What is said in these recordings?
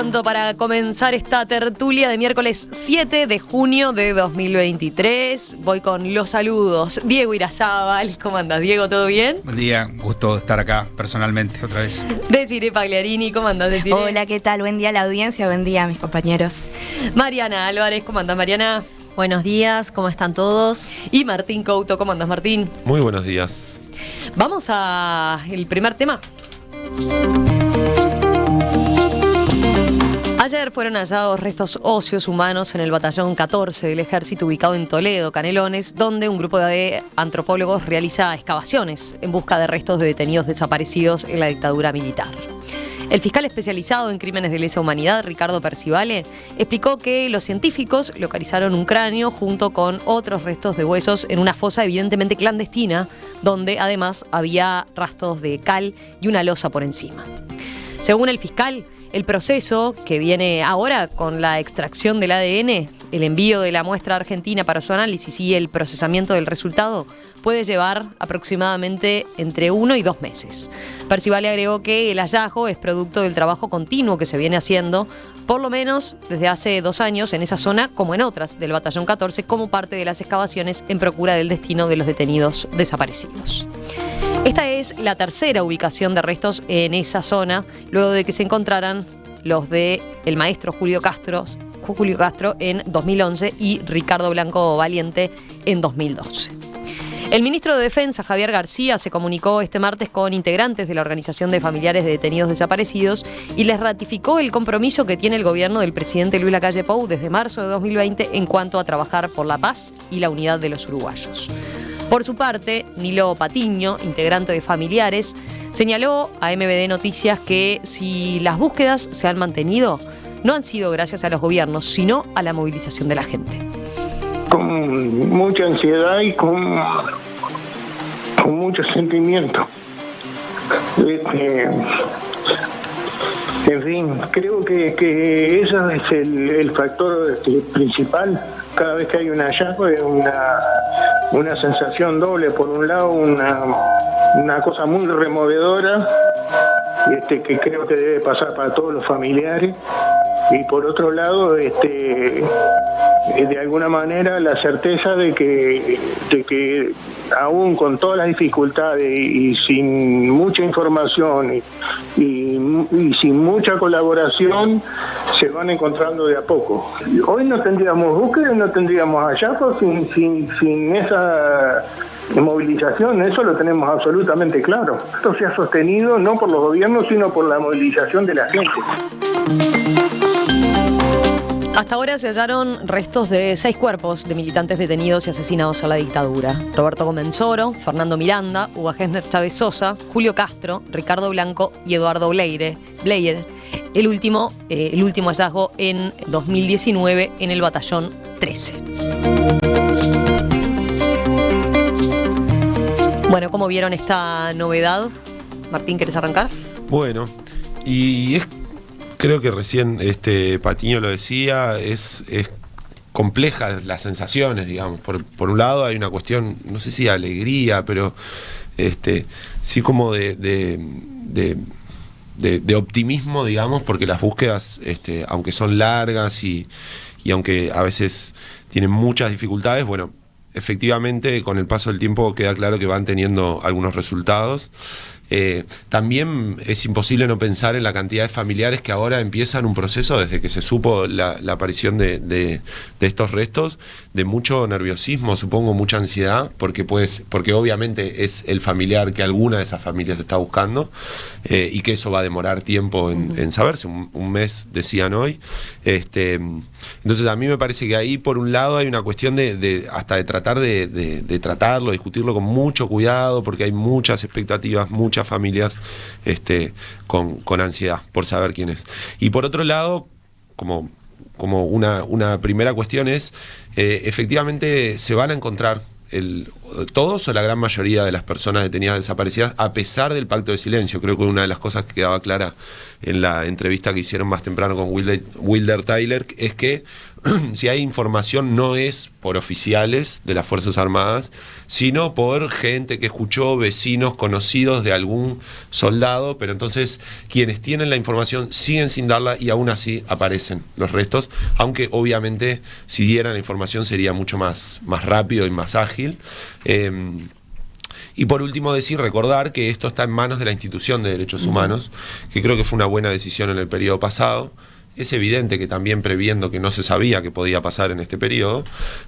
tanto para comenzar esta tertulia de miércoles 7 de junio de 2023. Voy con los saludos. Diego Irazábal, ¿cómo andas, Diego? ¿Todo bien? Buen día, gusto estar acá personalmente otra vez. Desiree Pagliarini, ¿cómo andás, Desiree? Hola, ¿qué tal? Buen día a la audiencia, buen día a mis compañeros. Mariana Álvarez, ¿cómo andás, Mariana? Buenos días, ¿cómo están todos? Y Martín Couto, ¿cómo andás, Martín? Muy buenos días. Vamos a el primer tema. Ayer fueron hallados restos óseos humanos en el batallón 14 del ejército ubicado en Toledo, Canelones, donde un grupo de antropólogos realiza excavaciones en busca de restos de detenidos desaparecidos en la dictadura militar. El fiscal especializado en crímenes de lesa humanidad, Ricardo Percivale, explicó que los científicos localizaron un cráneo junto con otros restos de huesos en una fosa evidentemente clandestina, donde además había rastros de cal y una losa por encima. Según el fiscal, el proceso que viene ahora con la extracción del ADN, el envío de la muestra a Argentina para su análisis y el procesamiento del resultado puede llevar aproximadamente entre 1 y 2 meses. Percivale agregó que el hallazgo es producto del trabajo continuo que se viene haciendo, por lo menos desde hace 2 años en esa zona como en otras del batallón 14, como parte de las excavaciones en procura del destino de los detenidos desaparecidos. Esta es la tercera ubicación de restos en esa zona, luego de que se encontraran los de el maestro Julio Castro en 2011 y Ricardo Blanco Valiente en 2012. El ministro de Defensa, Javier García, se comunicó este martes con integrantes de la Organización de Familiares de Detenidos Desaparecidos y les ratificó el compromiso que tiene el gobierno del presidente Luis Lacalle Pou desde marzo de 2020 en cuanto a trabajar por la paz y la unidad de los uruguayos. Por su parte, Nilo Patiño, integrante de Familiares, señaló a MBD Noticias que si las búsquedas se han mantenido, no han sido gracias a los gobiernos, sino a la movilización de la gente. Con mucha ansiedad y con mucho sentimiento. En fin, creo que eso es el factor principal. Cada vez que hay un hallazgo es una sensación doble. Por un lado, una cosa muy removedora, que creo que debe pasar para todos los familiares. Y por otro lado, de alguna manera la certeza de que aún con todas las dificultades y sin mucha información y sin mucha colaboración, se van encontrando de a poco. Hoy no tendríamos búsqueda, no tendríamos hallazgos sin esa movilización, eso lo tenemos absolutamente claro. Esto se ha sostenido no por los gobiernos, sino por la movilización de la gente. Hasta ahora se hallaron restos de 6 cuerpos de militantes detenidos y asesinados a la dictadura. Roberto Comensoro, Fernando Miranda, Hugo Gessner Chávez Sosa, Julio Castro, Ricardo Blanco y Eduardo Bleyer. El último hallazgo en 2019 en el batallón 13. Bueno, ¿cómo vieron esta novedad? Martín, ¿querés arrancar? Bueno, creo que recién Patiño lo decía, es compleja las sensaciones, digamos. Por un lado hay una cuestión, no sé si de alegría, pero sí como de optimismo, digamos, porque las búsquedas, aunque son largas y aunque a veces tienen muchas dificultades, bueno, efectivamente con el paso del tiempo queda claro que van teniendo algunos resultados. También es imposible no pensar en la cantidad de familiares que ahora empiezan un proceso desde que se supo la aparición de estos restos, de mucho nerviosismo, supongo, mucha ansiedad, porque obviamente es el familiar que alguna de esas familias está buscando, y que eso va a demorar tiempo en saberse, un mes decían hoy. Entonces a mí me parece que ahí por un lado hay una cuestión de tratar de tratarlo, discutirlo con mucho cuidado, porque hay muchas expectativas, muchas familias con ansiedad por saber quién es. Y por otro lado, como una primera cuestión es, efectivamente se van a encontrar todos o la gran mayoría de las personas detenidas desaparecidas a pesar del pacto de silencio. Creo que una de las cosas que quedaba clara en la entrevista que hicieron más temprano con Wilder Tyler es que si hay información no es por oficiales de las Fuerzas Armadas, sino por gente que escuchó, vecinos, conocidos de algún soldado, pero entonces quienes tienen la información siguen sin darla y aún así aparecen los restos, aunque obviamente si dieran la información sería mucho más rápido y más ágil. Y por último recordar que esto está en manos de la Institución de Derechos Humanos, que creo que fue una buena decisión en el periodo pasado. Es evidente que también previendo que no se sabía que podía pasar en este periodo,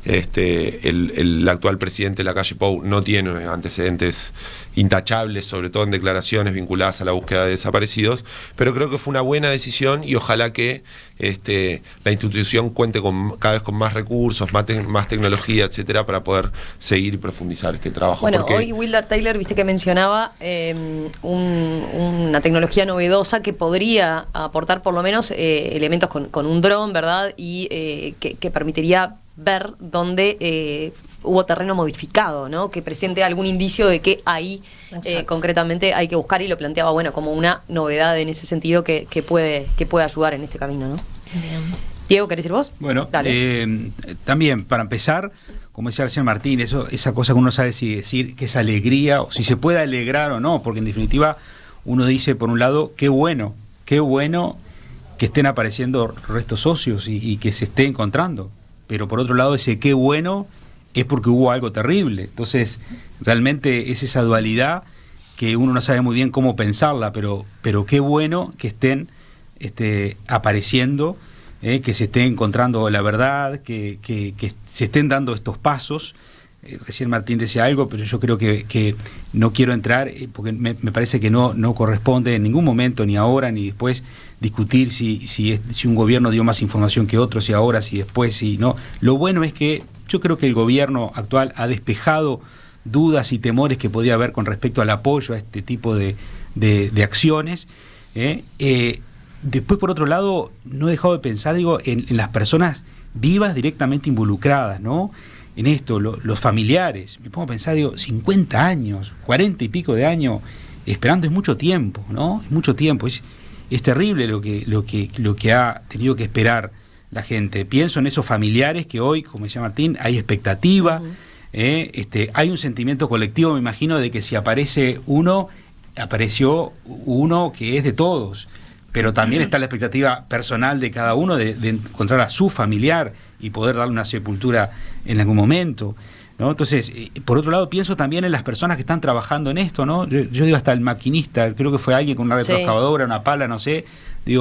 el actual presidente Lacalle Pou no tiene antecedentes intachables, sobre todo en declaraciones vinculadas a la búsqueda de desaparecidos, pero creo que fue una buena decisión y ojalá que la institución cuente cada vez con más recursos, más tecnología, etcétera, para poder seguir y profundizar este trabajo. Bueno, hoy Wilder Taylor, viste que mencionaba una tecnología novedosa que podría aportar por lo menos elementos con un dron, ¿verdad? Y que permitiría ver dónde hubo terreno modificado, ¿no? Que presente algún indicio de que ahí concretamente hay que buscar, y lo planteaba, bueno, como una novedad en ese sentido que puede ayudar en este camino, ¿no? Bien. Diego, ¿querés decir vos? Bueno, Dale. también para empezar, como decía recién Martín, esa cosa que uno sabe si decir que es alegría o si se puede alegrar o no, porque en definitiva uno dice, por un lado, qué bueno que estén apareciendo restos óseos y que se esté encontrando, pero por otro lado ese qué bueno es porque hubo algo terrible. Entonces realmente es esa dualidad que uno no sabe muy bien cómo pensarla, pero qué bueno que estén apareciendo, que se esté encontrando la verdad, que se estén dando estos pasos. Recién Martín decía algo, pero yo creo que no quiero entrar, porque me parece que no corresponde en ningún momento, ni ahora ni después, discutir si un gobierno dio más información que otro, si ahora, si después, si no. Lo bueno es que yo creo que el gobierno actual ha despejado dudas y temores que podía haber con respecto al apoyo a este tipo de acciones. Después, por otro lado, no he dejado de pensar, en las personas vivas directamente involucradas, ¿no? En esto, los familiares. Me pongo a pensar, 50 años, 40 y pico de años esperando, es mucho tiempo, ¿no? Es mucho tiempo, es terrible lo que ha tenido que esperar la gente. Pienso en esos familiares que hoy, como decía Martín, hay expectativa, hay un sentimiento colectivo, me imagino, de que si apareció uno que es de todos, pero también está la expectativa personal de cada uno de encontrar a su familiar y poder darle una sepultura en algún momento, ¿no? Entonces, por otro lado, pienso también en las personas que están trabajando en esto, ¿no? Yo digo, hasta el maquinista, creo que fue alguien con una retroexcavadora, una pala, no sé, qué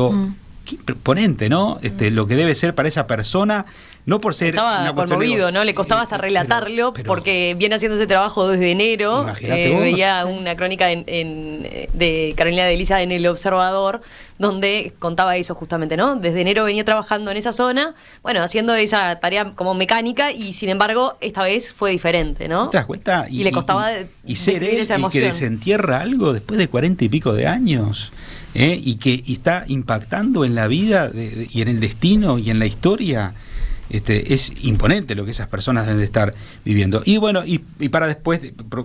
imponente, ¿no? Lo que debe ser para esa persona, no por ser... Estaba conmovido, ¿no? Le costaba hasta relatarlo, porque viene haciendo ese trabajo desde enero. Veía una crónica de Carolina de Elisa en El Observador, donde contaba eso justamente, ¿no? Desde enero venía trabajando en esa zona, bueno, haciendo esa tarea como mecánica, y sin embargo, esta vez fue diferente, ¿no? ¿Te das cuenta? Y le costaba y ser él esa el que desentierra algo después de 40 y pico de años, y que está impactando en la vida y en el destino y en la historia. Es imponente lo que esas personas deben de estar viviendo. Y bueno, y para después,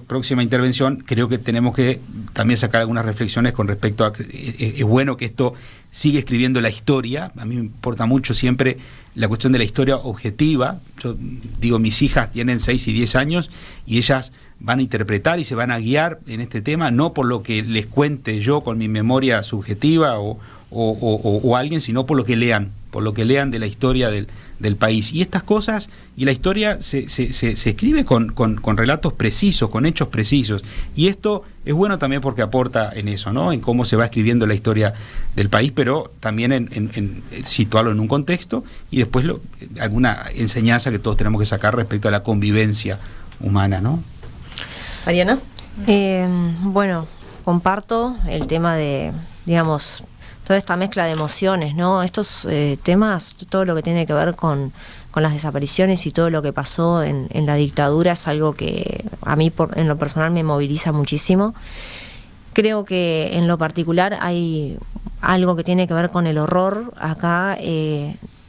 próxima intervención, creo que tenemos que también sacar algunas reflexiones con respecto a que es bueno que esto sigue escribiendo la historia. A mí me importa mucho siempre la cuestión de la historia objetiva. Yo digo, mis hijas tienen 6 y 10 años y ellas van a interpretar y se van a guiar en este tema, no por lo que les cuente yo con mi memoria subjetiva o alguien, sino por lo que lean de la historia del país. Y estas cosas, y la historia se escribe con relatos precisos, con hechos precisos. Y esto es bueno también porque aporta en eso, ¿no? En cómo se va escribiendo la historia del país, pero también en situarlo en un contexto y después alguna enseñanza que todos tenemos que sacar respecto a la convivencia humana, ¿no? Mariana. Bueno, comparto el tema de, digamos, toda esta mezcla de emociones, ¿no? Estos temas, todo lo que tiene que ver con las desapariciones y todo lo que pasó en la dictadura es algo que a mí en lo personal me moviliza muchísimo. Creo que en lo particular hay algo que tiene que ver con el horror acá,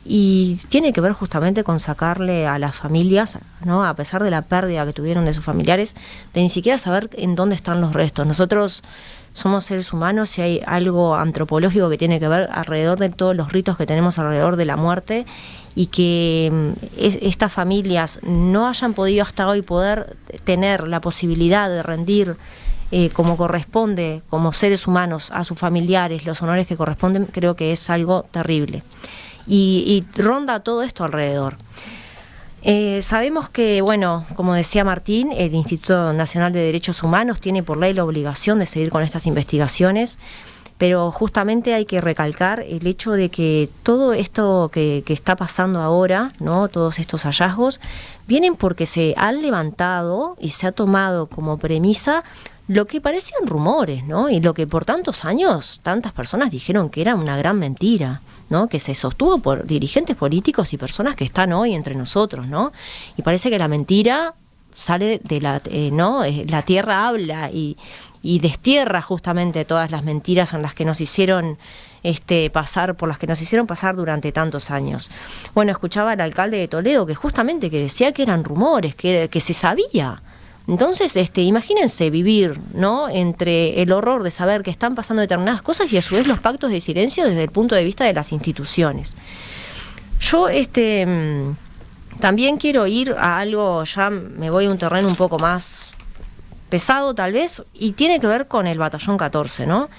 y tiene que ver justamente con sacarle a las familias, ¿no? A pesar de la pérdida que tuvieron de sus familiares, de ni siquiera saber en dónde están los restos. Nosotros somos seres humanos y hay algo antropológico que tiene que ver alrededor de todos los ritos que tenemos alrededor de la muerte, y que estas familias no hayan podido hasta hoy poder tener la posibilidad de rendir como corresponde, como seres humanos, a sus familiares los honores que corresponden, creo que es algo terrible. Y ronda todo esto alrededor. Sabemos que, bueno, como decía Martín, el Instituto Nacional de Derechos Humanos tiene por ley la obligación de seguir con estas investigaciones, pero justamente hay que recalcar el hecho de que todo esto que está pasando ahora, ¿no? Todos estos hallazgos, vienen porque se han levantado y se ha tomado como premisa lo que parecían rumores, ¿no? Y lo que por tantos años tantas personas dijeron que era una gran mentira, ¿no? Que se sostuvo por dirigentes políticos y personas que están hoy entre nosotros, ¿no? Y parece que la mentira sale de la, ¿no? La tierra habla y destierra justamente todas las mentiras en las que nos hicieron pasar, por las que nos hicieron pasar durante tantos años. Bueno, escuchaba al alcalde de Toledo que justamente que decía que eran rumores, que se sabía. Entonces, imagínense vivir, ¿no? Entre el horror de saber que están pasando determinadas cosas y a su vez los pactos de silencio desde el punto de vista de las instituciones. Yo también quiero ir a algo, ya me voy a un terreno un poco más pesado tal vez, y tiene que ver con el Batallón 14, ¿no?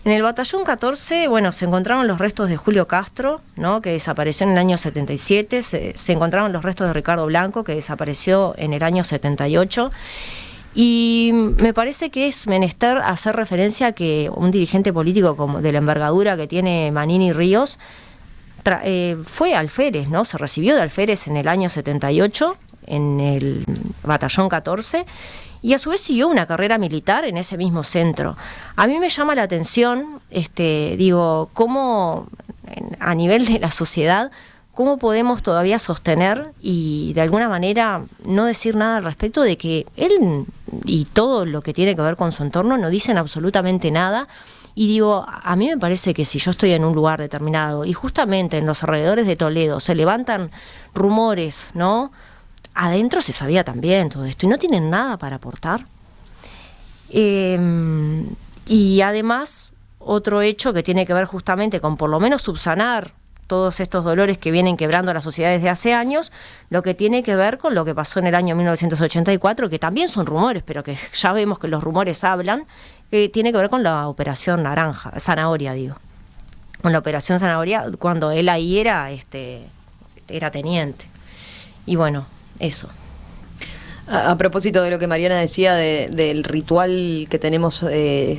En el Batallón 14, bueno, se encontraron los restos de Julio Castro, ¿no? Que desapareció en el año 77, se encontraron los restos de Ricardo Blanco, que desapareció en el año 78, y me parece que es menester hacer referencia a que un dirigente político como de la envergadura que tiene Manini Ríos fue alférez, ¿no? Se recibió de alférez en el año 78 en el Batallón 14, y a su vez siguió una carrera militar en ese mismo centro. A mí me llama la atención, cómo a nivel de la sociedad, cómo podemos todavía sostener y de alguna manera no decir nada al respecto de que él y todo lo que tiene que ver con su entorno no dicen absolutamente nada. Y a mí me parece que si yo estoy en un lugar determinado y justamente en los alrededores de Toledo se levantan rumores, ¿no? Adentro se sabía también todo esto y no tienen nada para aportar. Y además, otro hecho que tiene que ver justamente con por lo menos subsanar todos estos dolores que vienen quebrando a la sociedad desde hace años, lo que tiene que ver con lo que pasó en el año 1984, que también son rumores, pero que ya vemos que los rumores hablan, tiene que ver con la operación Zanahoria, con la operación Zanahoria, cuando él ahí era teniente. Y bueno, eso. A propósito de lo que Mariana decía del ritual que tenemos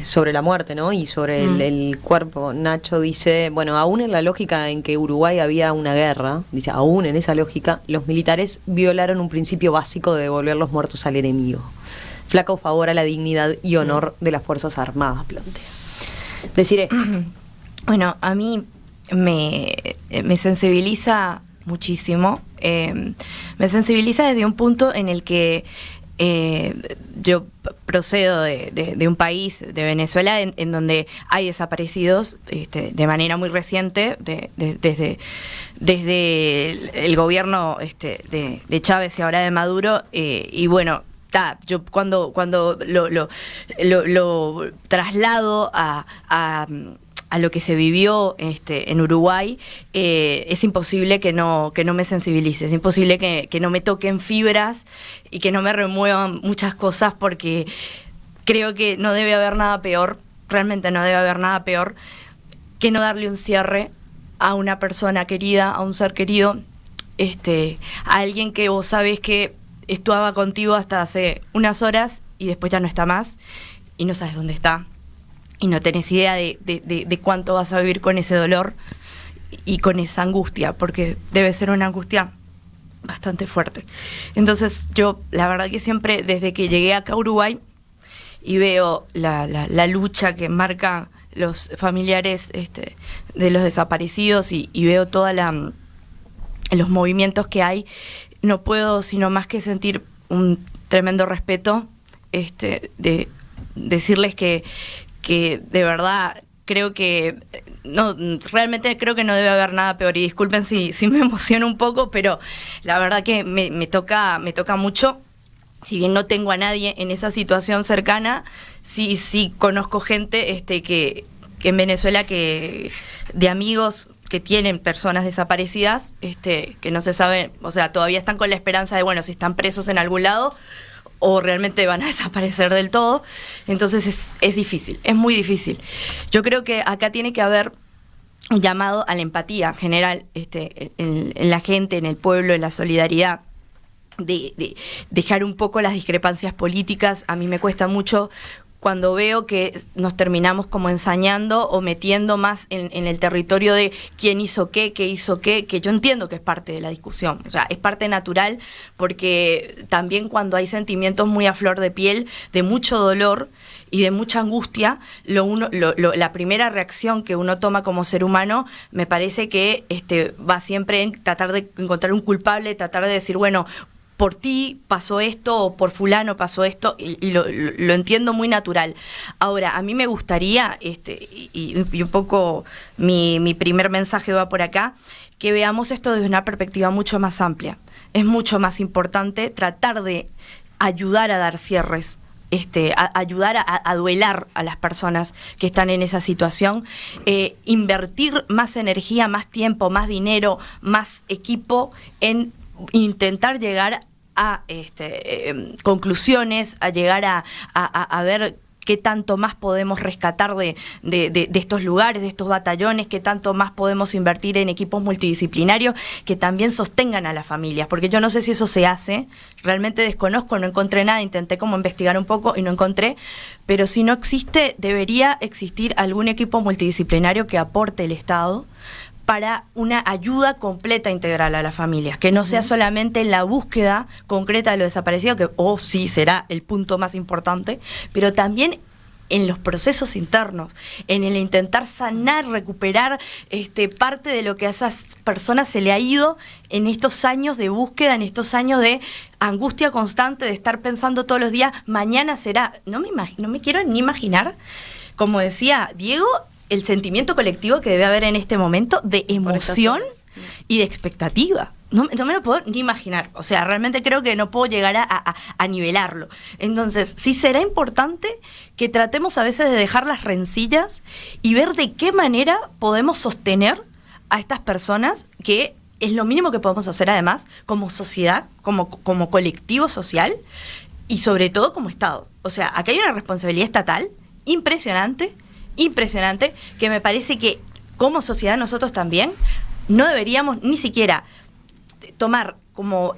sobre la muerte, ¿no? Y sobre el cuerpo, Nacho dice, bueno, aún en la lógica en que Uruguay había una guerra, dice, aún en esa lógica, los militares violaron un principio básico de devolver los muertos al enemigo. Flaco favor a la dignidad y honor de las Fuerzas Armadas, plantea. Deciré. Bueno, a mí me sensibiliza muchísimo. Me sensibiliza desde un punto en el que yo procedo de un país, de Venezuela, en donde hay desaparecidos de manera muy reciente, desde el gobierno de Chávez y ahora de Maduro, y bueno, yo cuando lo traslado a lo que se vivió en Uruguay, es imposible que no me sensibilice, es imposible que no me toquen fibras y que no me remuevan muchas cosas, porque creo que no debe haber nada peor, realmente no debe haber nada peor que no darle un cierre a una persona querida, a un ser querido, a alguien que vos sabés que estuvo contigo hasta hace unas horas y después ya no está más y no sabes dónde está. Y no tenés idea de cuánto vas a vivir con ese dolor y con esa angustia, porque debe ser una angustia bastante fuerte. Entonces yo, la verdad que siempre, desde que llegué acá a Uruguay y veo la lucha que marcan los familiares de los desaparecidos y veo todos los movimientos que hay, no puedo sino más que sentir un tremendo respeto, de decirles que de verdad creo que no, realmente creo que no debe haber nada peor, y disculpen si me emociono un poco, pero la verdad que me toca mucho. Si bien no tengo a nadie en esa situación cercana, sí conozco gente que en Venezuela, que de amigos que tienen personas desaparecidas, que no se sabe, o sea, todavía están con la esperanza de, bueno, si están presos en algún lado o realmente van a desaparecer del todo. Entonces es difícil, es muy difícil. Yo creo que acá tiene que haber un llamado a la empatía general, en la gente, en el pueblo, en la solidaridad, de dejar un poco las discrepancias políticas. A mí me cuesta mucho cuando veo que nos terminamos como ensañando o metiendo más en el territorio de quién hizo qué hizo qué, que yo entiendo que es parte de la discusión, o sea, es parte natural, porque también cuando hay sentimientos muy a flor de piel, de mucho dolor y de mucha angustia, la primera reacción que uno toma como ser humano, me parece que va siempre en tratar de encontrar un culpable, tratar de decir, bueno, por ti pasó esto o por fulano pasó esto, y lo entiendo muy natural. Ahora, a mí me gustaría, y un poco mi primer mensaje va por acá, que veamos esto desde una perspectiva mucho más amplia. Es mucho más importante tratar de ayudar a dar cierres, ayudar a duelar a las personas que están en esa situación, invertir más energía, más tiempo, más dinero, más equipo en intentar llegar a conclusiones, a llegar a ver qué tanto más podemos rescatar de estos lugares, de estos batallones, qué tanto más podemos invertir en equipos multidisciplinarios que también sostengan a las familias, porque yo no sé si eso se hace, realmente desconozco, no encontré nada, intenté como investigar un poco y no encontré, pero si no existe, debería existir algún equipo multidisciplinario que aporte el Estado para una ayuda completa, integral a las familias, que no sea solamente en la búsqueda concreta de los desaparecidos, que sí será el punto más importante, pero también en los procesos internos, en el intentar sanar, recuperar parte de lo que a esas personas se le ha ido en estos años de búsqueda, en estos años de angustia constante, de estar pensando todos los días, mañana será. No me quiero ni imaginar, como decía Diego, el sentimiento colectivo que debe haber en este momento de emoción y de expectativa. No me lo puedo ni imaginar. O sea, realmente creo que no puedo llegar a nivelarlo. Entonces, sí será importante que tratemos a veces de dejar las rencillas y ver de qué manera podemos sostener a estas personas, que es lo mínimo que podemos hacer además como sociedad, como colectivo social y sobre todo como Estado. O sea, acá hay una responsabilidad estatal impresionante, que me parece que como sociedad nosotros también no deberíamos ni siquiera tomar como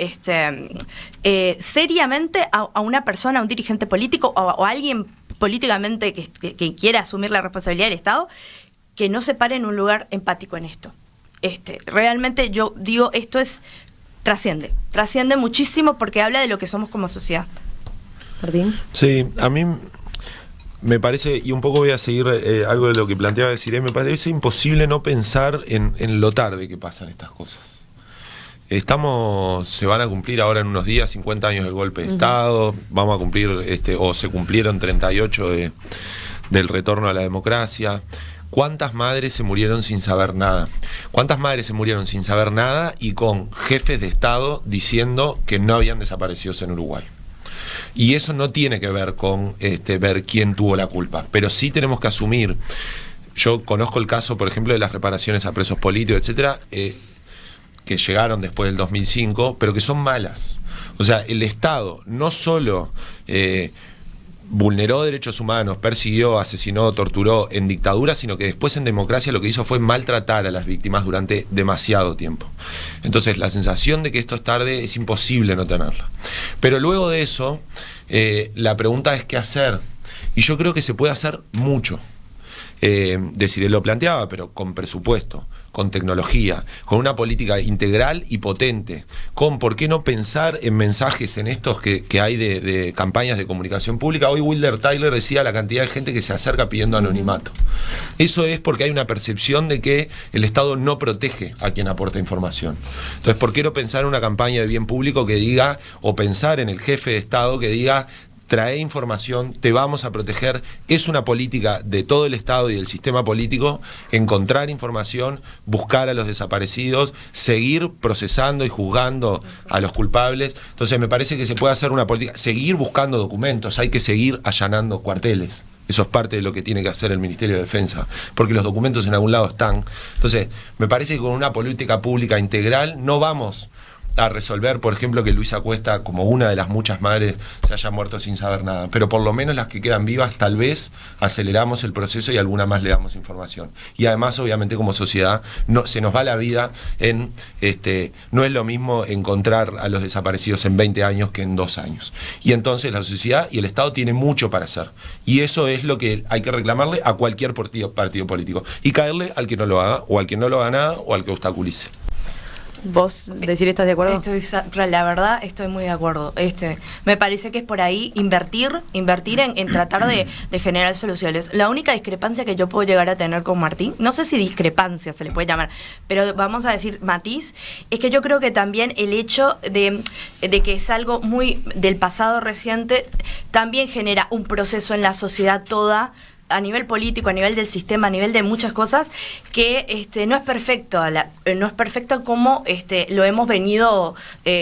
seriamente a una persona, a un dirigente político o a alguien políticamente que quiera asumir la responsabilidad del Estado, que no se pare en un lugar empático en esto. Realmente yo digo, esto trasciende muchísimo, porque habla de lo que somos como sociedad. Martín. Sí, a mí me parece, y un poco voy a seguir algo de lo que planteaba decir, me parece imposible no pensar en lo tarde que pasan estas cosas. Se van a cumplir ahora en unos días 50 años del golpe de Estado, vamos a cumplir, o se cumplieron 38 del retorno a la democracia. ¿Cuántas madres se murieron sin saber nada? ¿Cuántas madres se murieron sin saber nada y con jefes de Estado diciendo que no habían desaparecidos en Uruguay? Y eso no tiene que ver con ver quién tuvo la culpa, pero sí tenemos que asumir. Yo conozco el caso, por ejemplo, de las reparaciones a presos políticos, etcétera, que llegaron después del 2005, pero que son malas. O sea, el Estado no solo vulneró derechos humanos, persiguió, asesinó, torturó en dictadura, sino que después en democracia lo que hizo fue maltratar a las víctimas durante demasiado tiempo. Entonces la sensación de que esto es tarde es imposible no tenerla. Pero luego de eso, la pregunta es qué hacer. Y yo creo que se puede hacer mucho. Desiree lo planteaba, pero con presupuesto, con tecnología, con una política integral y potente, con por qué no pensar en mensajes en estos que hay de campañas de comunicación pública. Hoy Wilder Tyler decía la cantidad de gente que se acerca pidiendo anonimato. Eso es porque hay una percepción de que el Estado no protege a quien aporta información. Entonces, ¿por qué no pensar en una campaña de bien público que diga, o pensar en el jefe de Estado que diga: trae información, te vamos a proteger. Es una política de todo el Estado y del sistema político encontrar información, buscar a los desaparecidos, seguir procesando y juzgando a los culpables. Entonces me parece que se puede hacer una política, seguir buscando documentos, hay que seguir allanando cuarteles. Eso es parte de lo que tiene que hacer el Ministerio de Defensa, porque los documentos en algún lado están. Entonces, me parece que con una política pública integral no vamos a resolver, por ejemplo, que Luisa Cuesta, como una de las muchas madres, se haya muerto sin saber nada. Pero por lo menos las que quedan vivas, tal vez aceleramos el proceso y alguna más le damos información. Y además, obviamente, como sociedad, se nos va la vida en... no es lo mismo encontrar a los desaparecidos en 20 años que en 2 años. Y entonces la sociedad y el Estado tienen mucho para hacer. Y eso es lo que hay que reclamarle a cualquier partido político. Y caerle al que no lo haga, o al que no lo haga nada, o al que obstaculice. ¿Vos decir estás de acuerdo? La verdad, estoy muy de acuerdo. Me parece que es por ahí invertir en tratar de generar soluciones. La única discrepancia que yo puedo llegar a tener con Martín, no sé si discrepancia se le puede llamar, pero vamos a decir matiz, es que yo creo que también el hecho de que es algo muy del pasado reciente, también genera un proceso en la sociedad toda, a nivel político, a nivel del sistema, a nivel de muchas cosas, que no es perfecto, no es perfecto como lo hemos venido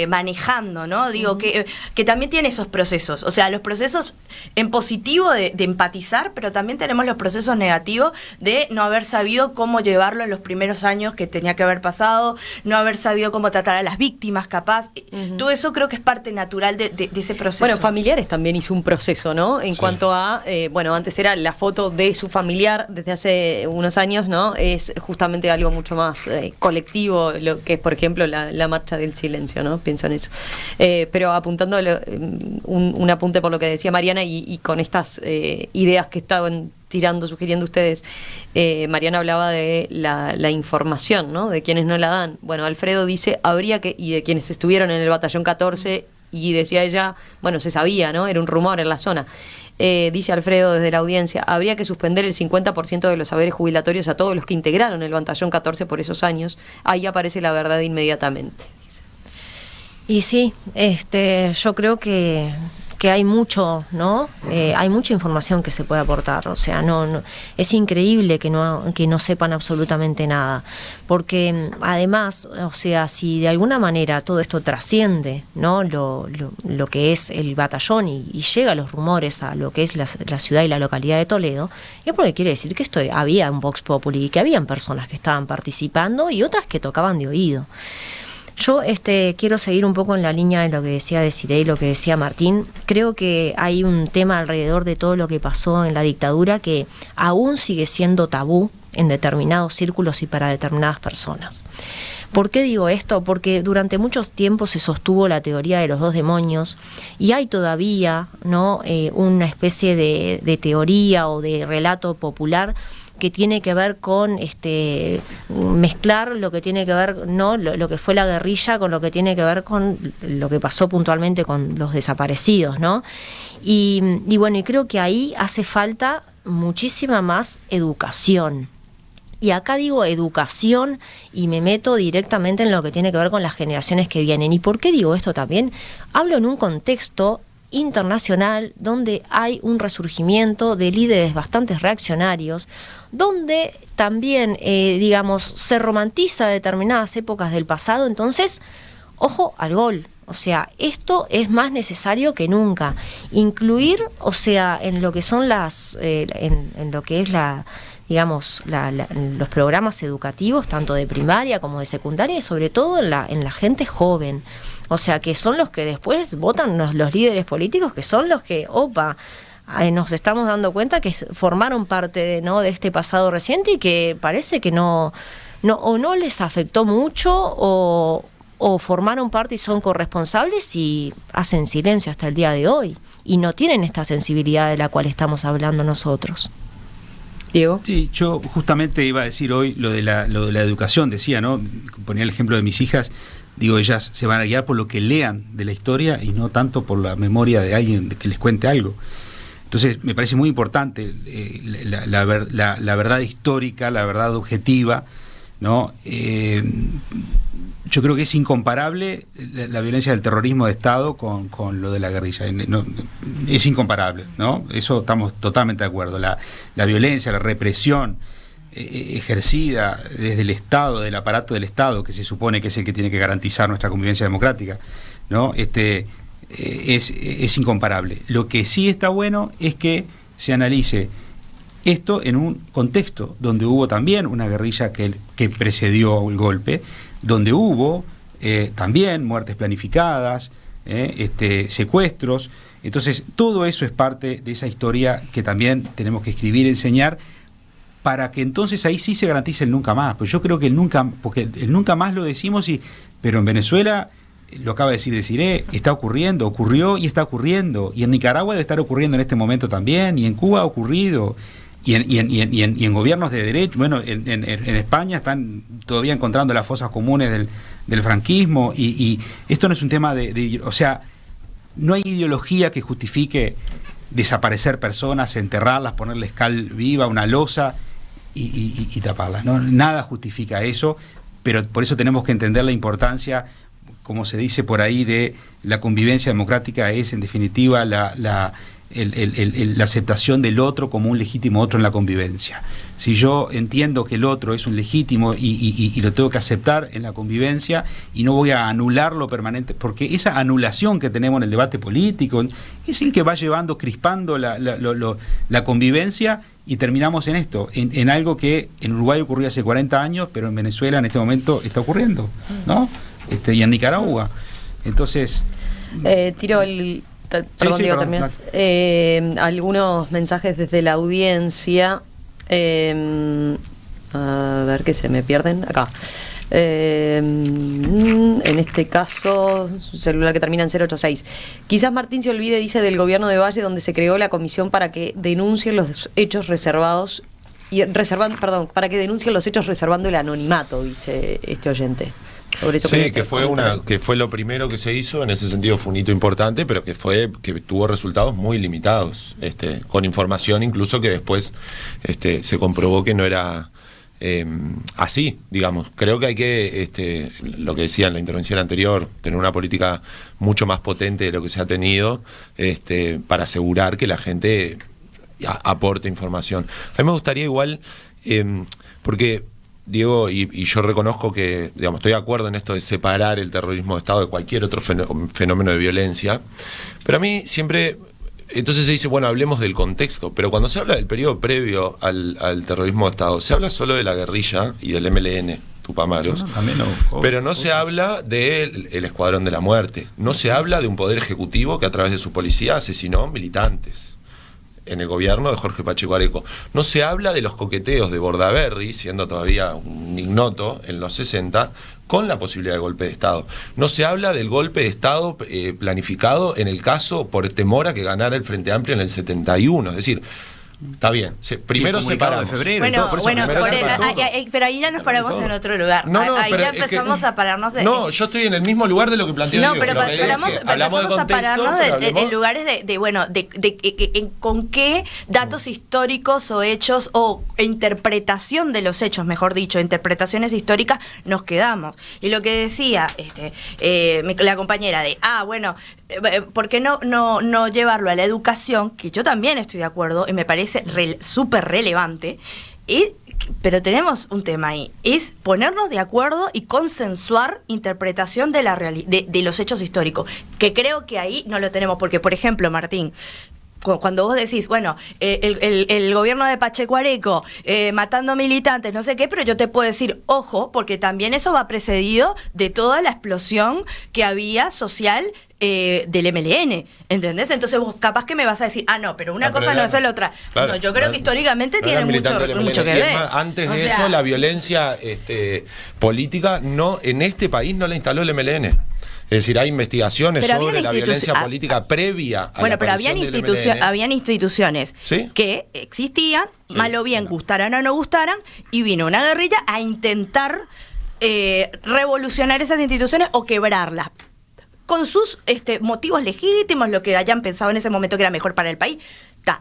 manejando, ¿no? Digo, que también tiene esos procesos, o sea, los procesos en positivo de empatizar, pero también tenemos los procesos negativos de no haber sabido cómo llevarlo en los primeros años que tenía que haber pasado, no haber sabido cómo tratar a las víctimas, capaz. Todo eso creo que es parte natural de ese proceso. Bueno, Familiares también hizo un proceso, ¿no? En cuanto a, antes era la foto de su familiar desde hace unos años, ¿no? Es justamente algo mucho más colectivo, lo que es, por ejemplo, la marcha del silencio, ¿no? Pienso en eso. Pero apuntando un apunte por lo que decía Mariana y con estas ideas que estaban sugiriendo ustedes, Mariana hablaba de la información, ¿no? De quienes no la dan. Bueno, Alfredo dice, y de quienes estuvieron en el batallón 14, y decía ella, bueno, se sabía, ¿no? Era un rumor en la zona. Dice Alfredo desde la audiencia, habría que suspender el 50% de los saberes jubilatorios a todos los que integraron el batallón 14 por esos años. Ahí aparece la verdad inmediatamente. Dice. Y sí, yo creo que hay mucho, ¿no? Hay mucha información que se puede aportar, o sea, no es increíble que no sepan absolutamente nada, porque además, o sea, si de alguna manera todo esto trasciende, ¿no? Lo que es el batallón y llega a los rumores a lo que es la ciudad y la localidad de Toledo, es porque quiere decir que había un Vox Populi, que habían personas que estaban participando y otras que tocaban de oído. Yo quiero seguir un poco en la línea de lo que decía Desiree y lo que decía Martín. Creo que hay un tema alrededor de todo lo que pasó en la dictadura que aún sigue siendo tabú en determinados círculos y para determinadas personas. ¿Por qué digo esto? Porque durante muchos tiempos se sostuvo la teoría de los 2 demonios y hay todavía, ¿no? Una especie de teoría o de relato popular que tiene que ver con mezclar lo que tiene que ver, ¿no? Lo que fue la guerrilla con lo que tiene que ver con lo que pasó puntualmente con los desaparecidos, ¿no? Y bueno, y creo que ahí hace falta muchísima más educación. Y acá digo educación y me meto directamente en lo que tiene que ver con las generaciones que vienen. ¿Y por qué digo esto también? Hablo en un contexto internacional donde hay un resurgimiento de líderes bastante reaccionarios, donde también, se romantiza determinadas épocas del pasado. Entonces, ojo al gol. O sea, esto es más necesario que nunca. Incluir, o sea, en lo que son en lo que es los programas educativos, tanto de primaria como de secundaria, y sobre todo en la gente joven. O sea, que son los que después votan los líderes políticos, que son los que, nos estamos dando cuenta que formaron parte de este pasado reciente y que parece que no les afectó mucho o formaron parte y son corresponsables y hacen silencio hasta el día de hoy y no tienen esta sensibilidad de la cual estamos hablando nosotros. Diego. Sí, yo justamente iba a decir hoy lo de la educación, decía, ¿no? Ponía el ejemplo de mis hijas. Digo, ellas se van a guiar por lo que lean de la historia y no tanto por la memoria de alguien que les cuente algo. Entonces, me parece muy importante la verdad histórica, la verdad objetiva, ¿no? yo creo que es incomparable la violencia del terrorismo de Estado con lo de la guerrilla. No, es incomparable, ¿no? Eso estamos totalmente de acuerdo. La violencia, la represión ejercida desde el Estado, del aparato del Estado, que se supone que es el que tiene que garantizar nuestra convivencia democrática, ¿no? Es incomparable. Lo que sí está bueno es que se analice esto en un contexto donde hubo también una guerrilla que precedió el golpe, donde hubo también muertes planificadas, secuestros. Entonces, todo eso es parte de esa historia que también tenemos que escribir, enseñar, para que entonces ahí sí se garantice el nunca más. Pues yo creo que porque el nunca más lo decimos, pero en Venezuela, lo acaba de decir Desiree, está ocurriendo, ocurrió y está ocurriendo. Y en Nicaragua debe estar ocurriendo en este momento también, y en Cuba ha ocurrido. Y en gobiernos de derecho, bueno, en España están todavía encontrando las fosas comunes del franquismo, y esto no es un tema o sea, no hay ideología que justifique desaparecer personas, enterrarlas, ponerles cal viva, una losa y taparlas, ¿no? Nada justifica eso, pero por eso tenemos que entender la importancia, como se dice por ahí, de la convivencia democrática es en definitiva la aceptación del otro como un legítimo otro en la convivencia. Si yo entiendo que el otro es un legítimo y lo tengo que aceptar en la convivencia y no voy a anularlo permanente, porque esa anulación que tenemos en el debate político es el que va llevando, crispando la convivencia, y terminamos en esto, en algo que en Uruguay ocurrió hace 40 años, pero en Venezuela en este momento está ocurriendo, ¿no? Y en Nicaragua. Entonces... tiro el... Perdón, Diego, termina. Algunos mensajes desde la audiencia. A ver, que se me pierden. Acá. En este caso, celular que termina en 086. Quizás Martín se olvide, dice, del gobierno de Valle, donde se creó la comisión para que denuncien los hechos reservados para que denuncien los hechos reservando el anonimato, dice este oyente. Sí, que fue lo primero que se hizo. En ese sentido fue un hito importante, pero que tuvo resultados muy limitados, con información incluso que después se comprobó que no era así, digamos. Creo que hay que, lo que decía en la intervención anterior, tener una política mucho más potente de lo que se ha tenido, para asegurar que la gente aporte información. A mí me gustaría igual, porque Diego, y yo reconozco que, digamos, estoy de acuerdo en esto de separar el terrorismo de Estado de cualquier otro fenómeno de violencia, pero a mí siempre, entonces se dice, bueno, hablemos del contexto, pero cuando se habla del periodo previo al terrorismo de Estado, se habla solo de la guerrilla y del MLN, Tupamaros, pero no se habla del Escuadrón de la Muerte, no se habla de un poder ejecutivo que a través de su policía asesinó militantes en el gobierno de Jorge Pacheco Areco. No se habla de los coqueteos de Bordaberry, siendo todavía un ignoto en los 60, con la posibilidad de golpe de Estado. No se habla del golpe de Estado planificado en el caso por temor a que ganara el Frente Amplio en el 71. Es decir, está bien. Primero separamos. De febrero, pero ahí ya nos paramos en otro lugar. Ahí ya empezamos a pararnos. No, yo estoy en el mismo lugar de lo que planteó Diego. No, pero empezamos a pararnos en lugares con qué datos históricos o hechos o interpretación de los hechos, mejor dicho, interpretaciones históricas nos quedamos. Y lo que decía la compañera ¿por qué no llevarlo a la educación? Que yo también estoy de acuerdo y me parece súper relevante, pero tenemos un tema ahí, es ponernos de acuerdo y consensuar interpretación de de los hechos históricos, que creo que ahí no lo tenemos, porque por ejemplo, Martín, cuando vos decís, bueno, el gobierno de Pacheco Areco matando militantes, no sé qué, pero yo te puedo decir, ojo, porque también eso va precedido de toda la explosión que había social del MLN, ¿entendés? Entonces vos capaz que me vas a decir, no, pero una cosa no es la otra. Claro, no, yo creo que históricamente tiene mucho que ver. Antes de eso, la violencia política en este país no la instaló el MLN. Es decir, hay investigaciones sobre la violencia política previa a la aparición del MLN. Habían instituciones ¿sí? que existían, mal o bien, gustaran o no gustaran, y vino una guerrilla a intentar revolucionar esas instituciones o quebrarlas, con sus motivos legítimos, lo que hayan pensado en ese momento que era mejor para el país.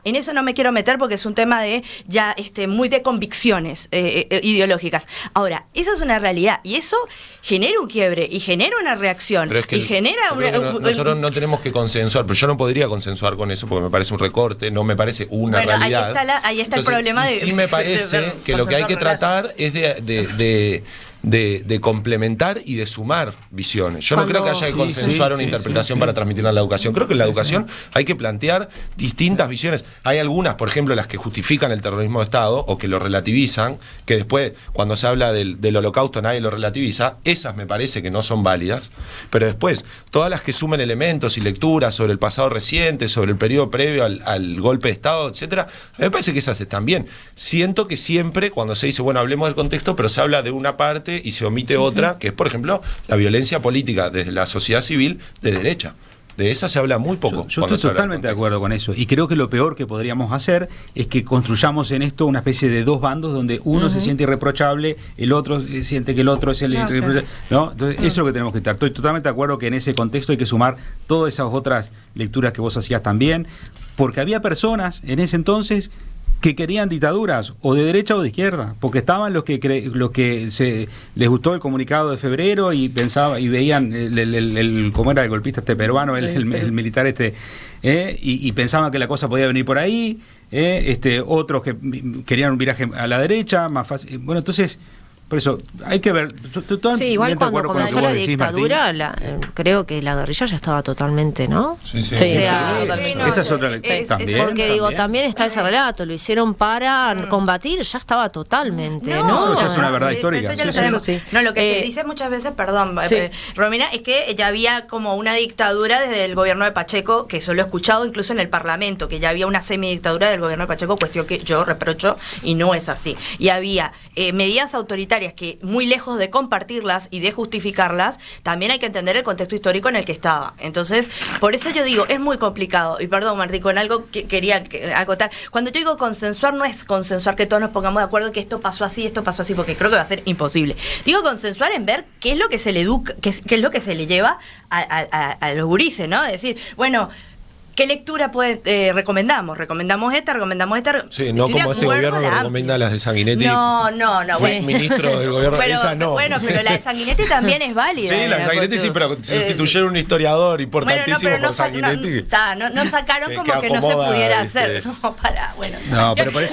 En eso no me quiero meter porque es un tema de ya muy de convicciones ideológicas. Ahora, esa es una realidad y eso genera un quiebre y genera una reacción. Pero es que y genera nosotros no tenemos que consensuar, pero yo no podría consensuar con eso porque me parece un recorte, no me parece una realidad. Ahí está el problema de... Sí me parece que lo que hay que tratar es de complementar y de sumar visiones. Yo no creo que haya que consensuar una interpretación para transmitirla en la educación. Creo que en la educación hay que plantear distintas visiones. Hay algunas, por ejemplo, las que justifican el terrorismo de Estado o que lo relativizan, que después, cuando se habla del holocausto, nadie lo relativiza. Esas me parece que no son válidas. Pero después, todas las que sumen elementos y lecturas sobre el pasado reciente, sobre el periodo previo al golpe de Estado, etcétera, me parece que esas están bien. Siento que siempre, cuando se dice, bueno, hablemos del contexto, pero se habla de una parte y se omite otra, que es, por ejemplo, la violencia política desde la sociedad civil de derecha. De esa se habla muy poco. Yo estoy totalmente de acuerdo con eso. Y creo que lo peor que podríamos hacer es que construyamos en esto una especie de dos bandos donde uno se siente irreprochable, el otro siente que el otro es el irreprochable. ¿No? Entonces, eso es lo que tenemos que estar. Estoy totalmente de acuerdo que en ese contexto hay que sumar todas esas otras lecturas que vos hacías también, porque había personas en ese entonces que querían dictaduras o de derecha o de izquierda, porque estaban los que les gustó el comunicado de febrero y pensaban y veían cómo era el golpista peruano, el militar y pensaban que la cosa podía venir por ahí, otros que querían un viraje a la derecha, más fácil. Bueno, entonces por eso hay que ver. Sí, igual cuando comenzó la dictadura, creo que la guerrilla ya estaba totalmente, ¿no? Sí. Esa es otra lectura también. Porque digo, también está ese relato, lo hicieron para combatir, ya estaba totalmente, ¿no? Eso es una verdad histórica. Eso ya lo sabemos. No, lo que se dice muchas veces, perdón, Romina, es que ya había como una dictadura desde el gobierno de Pacheco, que eso lo he escuchado incluso en el Parlamento, que ya había una semidictadura del gobierno de Pacheco, cuestión que yo reprocho y no es así. Y había medidas autoritarias que muy lejos de compartirlas y de justificarlas, también hay que entender el contexto histórico en el que estaba. Entonces, por eso yo digo, es muy complicado. Y perdón, Martín, con algo que quería acotar. Cuando yo digo consensuar, no es consensuar que todos nos pongamos de acuerdo que esto pasó así, porque creo que va a ser imposible. Digo consensuar en ver qué es lo que se le educa, qué es lo que se le lleva a los gurises, ¿no? Es decir, bueno, ¿qué lectura recomendamos? ¿Recomendamos esta? Sí, no como este gobierno que recomienda las de Sanguinetti. No. Bueno. Ministro del gobierno, esa no. Bueno, pero la de Sanguinetti también es válida. Sí, la de Sanguinetti sí, pero sustituyeron un historiador importantísimo por Sanguinetti. No sacaron como que no se pudiera hacer. Pero por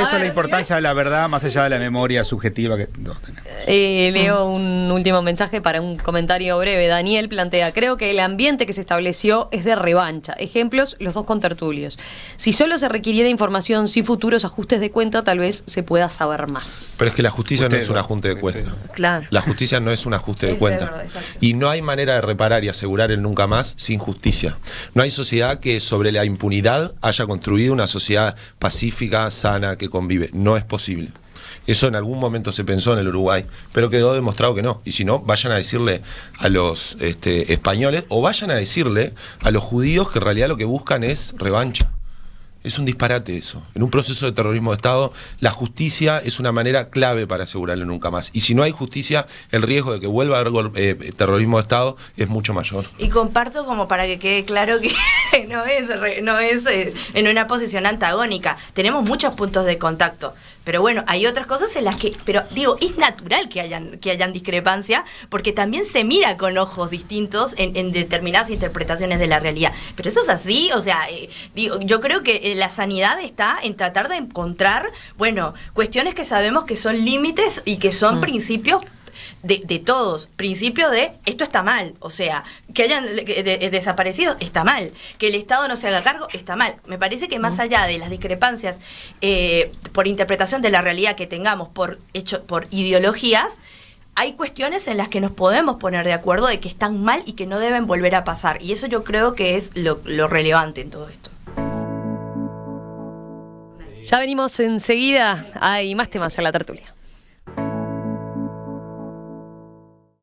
eso la importancia de la verdad más allá de la memoria subjetiva que todos tenemos. Leo un último mensaje para un comentario breve. Daniel plantea, creo que el ambiente que se estableció es de revancha. Ejemplos, los dos contertulios. Si solo se requiriera información sin futuros ajustes de cuenta, tal vez se pueda saber más. Pero es que la justicia no es un ajuste de cuenta. Claro. La justicia no es un ajuste de cuenta. Verdad, y no hay manera de reparar y asegurar el nunca más sin justicia. No hay sociedad que sobre la impunidad haya construido una sociedad pacífica, sana, que convive. No es posible. Eso en algún momento se pensó en el Uruguay, pero quedó demostrado que no. Y si no, vayan a decirle a los españoles o vayan a decirle a los judíos que en realidad lo que buscan es revancha. Es un disparate eso. En un proceso de terrorismo de Estado, la justicia es una manera clave para asegurarlo nunca más. Y si no hay justicia, el riesgo de que vuelva a haber terrorismo de Estado es mucho mayor. Y comparto como para que quede claro que no es en una posición antagónica. Tenemos muchos puntos de contacto. Pero bueno, hay otras cosas en las que, pero digo, es natural que hayan discrepancia, porque también se mira con ojos distintos en determinadas interpretaciones de la realidad. Pero eso es así, o sea, digo, yo creo que la sanidad está en tratar de encontrar, bueno, cuestiones que sabemos que son límites y que son principios de todos, principio de esto está mal, o sea, que hayan desaparecido está mal, que el Estado no se haga cargo está mal. Me parece que más allá de las discrepancias por interpretación de la realidad que tengamos por ideologías, hay cuestiones en las que nos podemos poner de acuerdo de que están mal y que no deben volver a pasar, y eso yo creo que es lo relevante en todo esto. Ya venimos enseguida, hay más temas en la tertulia.